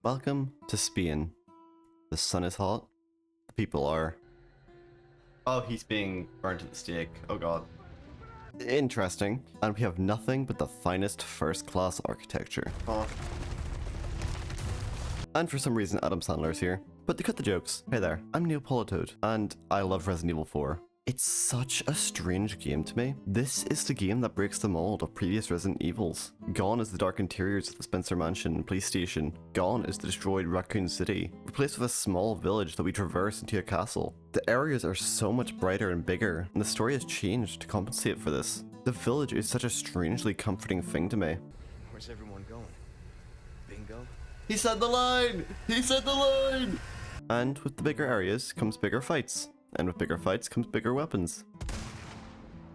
Welcome to Spain. The sun is hot. The people are... Oh, he's being burnt at the stake. Oh god. Interesting. And we have nothing but the finest first-class architecture. Oh. And for some reason Adam Sandler's here. But to cut the jokes, hey there, I'm Neapolitoad, and I love Resident Evil 4. It's such a strange game to me. This is the game that breaks the mold of previous Resident Evils. Gone is the dark interiors of the Spencer Mansion and police station. Gone is the destroyed Raccoon City, replaced with a small village that we traverse into a castle. The areas are so much brighter and bigger, and the story has changed to compensate for this. The village is such a strangely comforting thing to me. Where's everyone going? Bingo? He said the line! He said the line! And with the bigger areas comes bigger fights. And with bigger fights comes bigger weapons.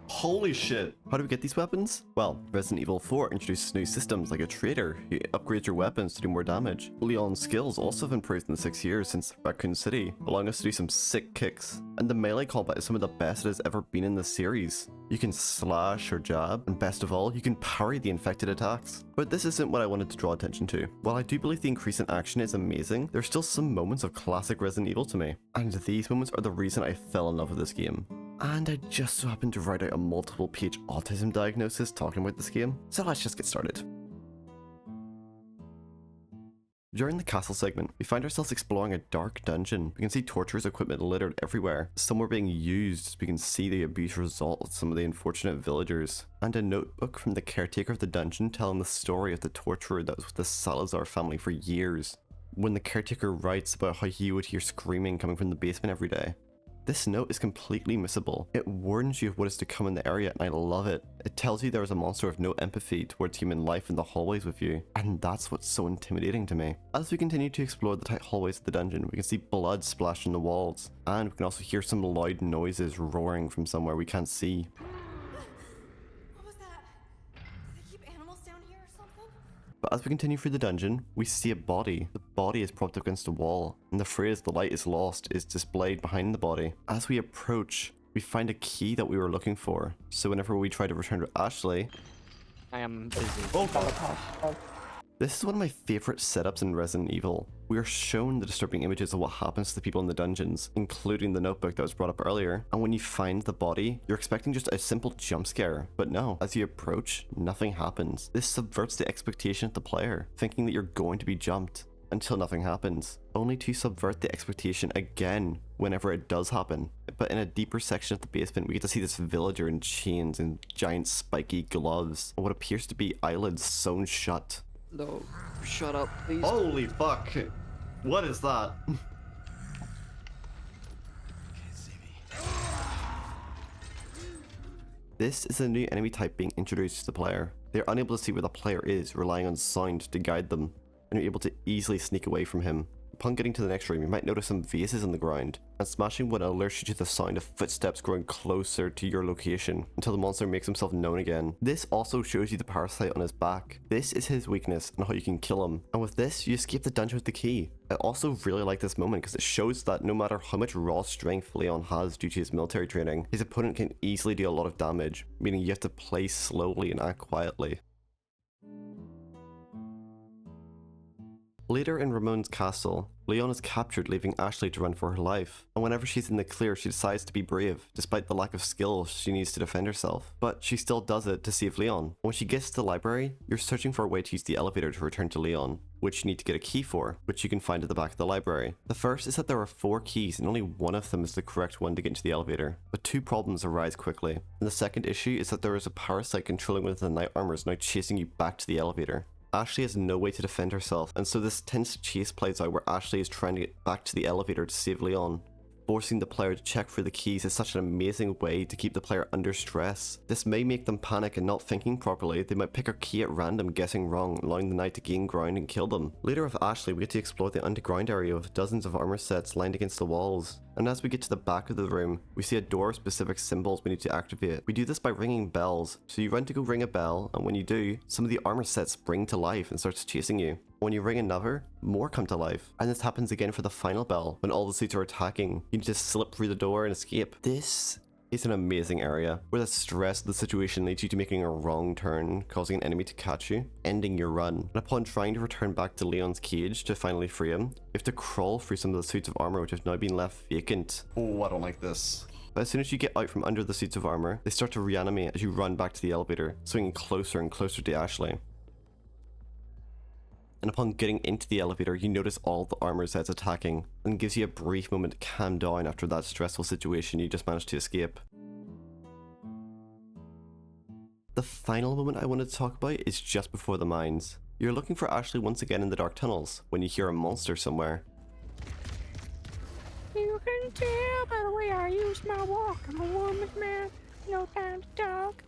Holy shit! How do we get these weapons? Well, Resident Evil 4 introduces new systems like a trader who upgrades your weapons to do more damage. Leon's skills also have improved in the 6 years since Raccoon City, allowing us to do some sick kicks. And the melee combat is some of the best it has ever been in the series. You can slash or jab, and best of all, you can parry the infected attacks. But this isn't what I wanted to draw attention to. While I do believe the increase in action is amazing, there's still some moments of classic Resident Evil to me. And these moments are the reason I fell in love with this game. And I just so happened to write out a multiple page autism diagnosis talking about this game, so let's just get started. During the castle segment, we find ourselves exploring a dark dungeon. We can see torturers' equipment littered everywhere. Some were being used as we can see the abuse result of some of the unfortunate villagers. And a notebook from the caretaker of the dungeon telling the story of the torturer that was with the Salazar family for years. When the caretaker writes about how he would hear screaming coming from the basement every day. This note is completely missable. It warns you of what is to come in the area, and I love it. It tells you there is a monster of no empathy towards human life in the hallways with you, and that's what's so intimidating to me. As we continue to explore the tight hallways of the dungeon, we can see blood splashed on the walls, and we can also hear some loud noises roaring from somewhere we can't see. What was that? Do they keep animals down here or something? But as we continue through the dungeon, we see a body. The body is propped up against a wall, and the phrase "the light is lost" is displayed behind the body. As we approach, we find a key that we were looking for. So whenever we try to return to Ashley... I am busy. Oh god! This is one of my favorite setups in Resident Evil. We are shown the disturbing images of what happens to the people in the dungeons, including the notebook that was brought up earlier. And when you find the body, you're expecting just a simple jump scare. But no, as you approach, nothing happens. This subverts the expectation of the player, thinking that you're going to be jumped, until nothing happens. Only to subvert the expectation again whenever it does happen. But in a deeper section of the basement, we get to see this villager in chains and giant spiky gloves, and what appears to be eyelids sewn shut. No, shut up, please. Holy fuck! What is that? Can't see me. This is a new enemy type being introduced to the player. They are unable to see where the player is, relying on sound to guide them, and are able to easily sneak away from him. Upon getting to the next room, you might notice some vases on the ground, and smashing one alerts you to the sound of footsteps growing closer to your location until the monster makes himself known again. This also shows you the parasite on his back. This is his weakness and how you can kill him. And with this, you escape the dungeon with the key. I also really like this moment because it shows that no matter how much raw strength Leon has due to his military training, his opponent can easily do a lot of damage, meaning you have to play slowly and act quietly. Later in Ramon's castle, Leon is captured, leaving Ashley to run for her life. And whenever she's in the clear, she decides to be brave, despite the lack of skill she needs to defend herself. But she still does it to save Leon. When she gets to the library, you're searching for a way to use the elevator to return to Leon, which you need to get a key for, which you can find at the back of the library. The first is that there are 4 keys, and only one of them is the correct one to get into the elevator. But 2 problems arise quickly. And the second issue is that there is a parasite controlling one of the knight armors now chasing you back to the elevator. Ashley has no way to defend herself, and so this tense chase plays out where Ashley is trying to get back to the elevator to save Leon. Forcing the player to check for the keys is such an amazing way to keep the player under stress. This may make them panic and not thinking properly. They might pick a key at random, guessing wrong, allowing the knight to gain ground and kill them. Later with Ashley, we get to explore the underground area with dozens of armor sets lined against the walls. And as we get to the back of the room, we see a door with specific symbols we need to activate. We do this by ringing bells. So you run to go ring a bell, and when you do, some of the armor sets spring to life and starts chasing you. When you ring another, more come to life. And this happens again for the final bell, when all the suits are attacking. You need to slip through the door and escape. This It's an amazing area, where the stress of the situation leads you to making a wrong turn, causing an enemy to catch you, ending your run. And upon trying to return back to Leon's cage to finally free him, you have to crawl through some of the suits of armor which have now been left vacant. Oh, I don't like this. But as soon as you get out from under the suits of armor, they start to reanimate as you run back to the elevator, swinging closer and closer to Ashley. And upon getting into the elevator, you notice all the armor sets attacking, and gives you a brief moment to calm down after that stressful situation you just managed to escape. The final moment I wanted to talk about is just before the mines. You're looking for Ashley once again in the dark tunnels, when you hear a monster somewhere. You can tell by the way I use my walk. I'm a woman's man. No time to talk.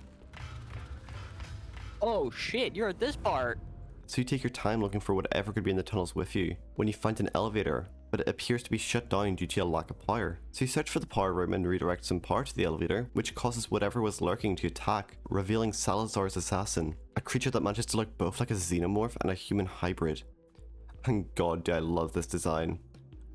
Oh shit, you're at this part. So you take your time looking for whatever could be in the tunnels with you, when you find an elevator, but it appears to be shut down due to a lack of power. So you search for the power room and redirect some power to the elevator, which causes whatever was lurking to attack, revealing Salazar's assassin, a creature that manages to look both like a xenomorph and a human hybrid. And god do I love this design,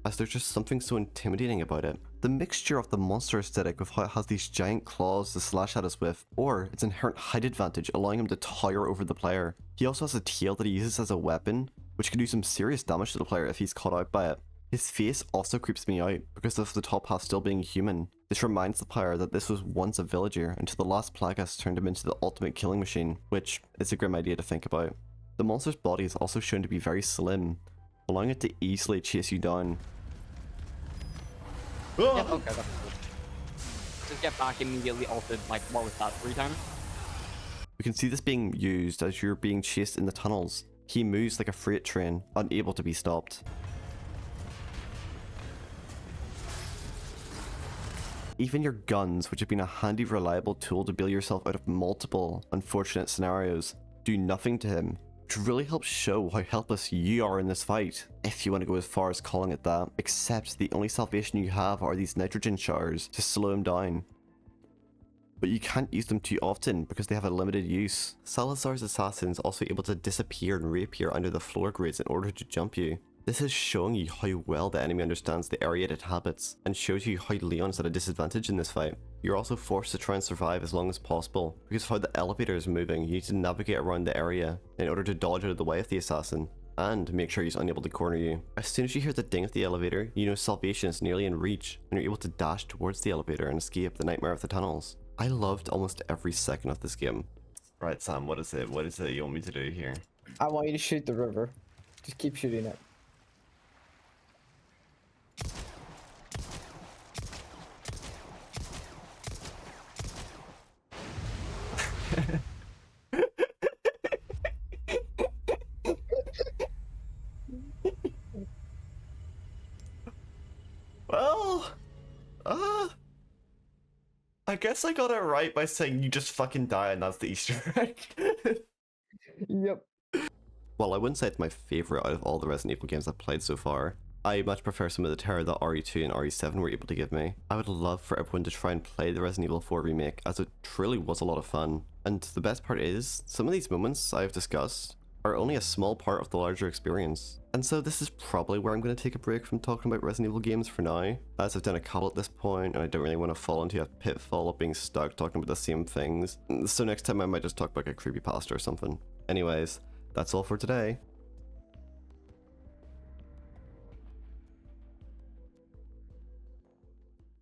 as there's just something so intimidating about it. The mixture of the monster aesthetic with how it has these giant claws to slash at us with, or its inherent height advantage allowing him to tower over the player. He also has a tail that he uses as a weapon, which can do some serious damage to the player if he's caught out by it. His face also creeps me out because of the top half still being human. This reminds the player that this was once a villager until the last Plagas turned him into the ultimate killing machine, which is a grim idea to think about. The monster's body is also shown to be very slim, allowing it to easily chase you down. Yeah, okay, that's cool. Just get back immediately altered, like, what was that, 3 times? We can see this being used as you're being chased in the tunnels. He moves like a freight train, unable to be stopped. Even your guns, which have been a handy reliable tool to bail yourself out of multiple unfortunate scenarios, do nothing to him, which really helps show how helpless you are in this fight, if you want to go as far as calling it that, except the only salvation you have are these nitrogen showers to slow him down. But you can't use them too often because they have a limited use. Salazar's assassin is also able to disappear and reappear under the floor grids in order to jump you. This is showing you how well the enemy understands the area it inhabits, and shows you how Leon is at a disadvantage in this fight. You're also forced to try and survive as long as possible, because of how the elevator is moving, you need to navigate around the area in order to dodge out of the way of the assassin, and make sure he's unable to corner you. As soon as you hear the ding of the elevator, you know salvation is nearly in reach, and you're able to dash towards the elevator and escape the nightmare of the tunnels. I loved almost every second of this game. Right, Sam, what is it? What is it you want me to do here? I want you to shoot the river. Just keep shooting it. Well, I guess I got it right by saying you just fucking die and that's the Easter egg. Yep. Well, I wouldn't say it's my favorite out of all the Resident Evil games I've played so far. I much prefer some of the terror that RE2 and RE7 were able to give me. I would love for everyone to try and play the Resident Evil 4 remake, as it truly was a lot of fun. And the best part is, some of these moments I've discussed are only a small part of the larger experience. And so this is probably where I'm going to take a break from talking about Resident Evil games for now, as I've done a couple at this point and I don't really want to fall into a pitfall of being stuck talking about the same things. So next time I might just talk about a creepypasta or something. Anyways, that's all for today.